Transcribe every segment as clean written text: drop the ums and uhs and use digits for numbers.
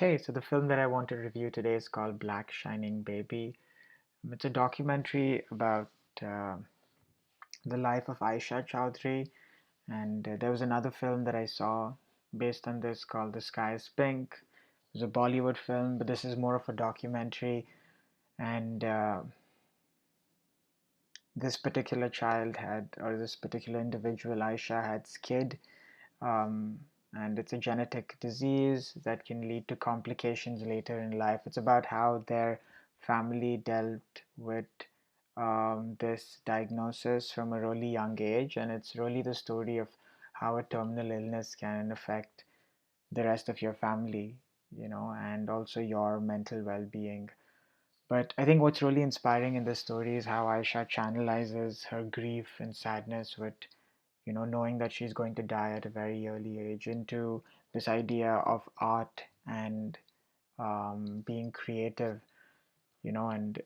Okay, so the film that I want to review today is called Black Shining Baby. It's a documentary about uh, the life of Aisha Chowdhury, and there was another film that I saw based on this called The Sky is Pink. It was a Bollywood film, but this is more of a documentary, and this particular child had, or this particular individual, Aisha, had SCID, um, and it's a genetic disease that can lead to complications later in life. It's about how their family dealt with this diagnosis from a really young age, and it's really the story of how a terminal illness can affect the rest of your family, and also your mental well-being. But I think what's really inspiring in this story is how Aisha channelizes her grief and sadness with knowing that she's going to die at a very early age into this idea of art and being creative, and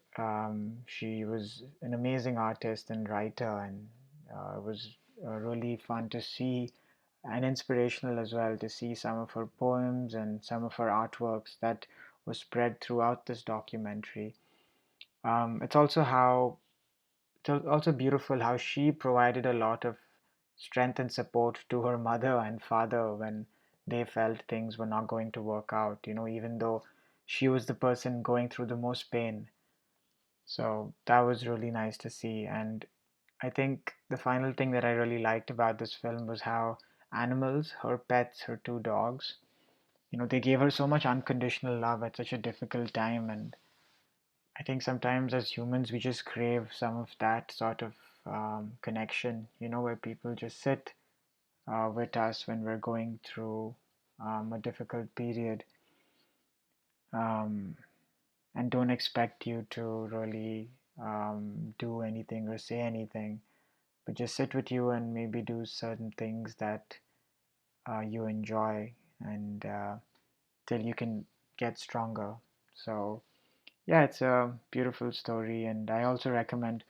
she was an amazing artist and writer, and it was really fun to see and inspirational as well to see some of her poems and some of her artworks that was spread throughout this documentary. It's also how It was also beautiful how she provided a lot of strength and support to her mother and father when they felt things were not going to work out, even though she was the person going through the most pain. So that was really nice to see. And I think the final thing that I really liked about this film was how animals, her pets, her two dogs, they gave her so much unconditional love at such a difficult time. And I think sometimes as humans, we just crave some of that sort of connection, where people just sit with us when we're going through a difficult period, um, and don't expect you to really do anything or say anything, but just sit with you and maybe do certain things that you enjoy and till you can get stronger. So, yeah, it's a beautiful story, and I also recommend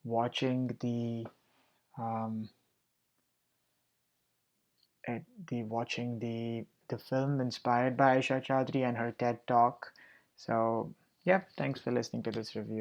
watching um, the film inspired by Aisha Chaudhry and her TED Talk. So, yeah, thanks for listening to this review.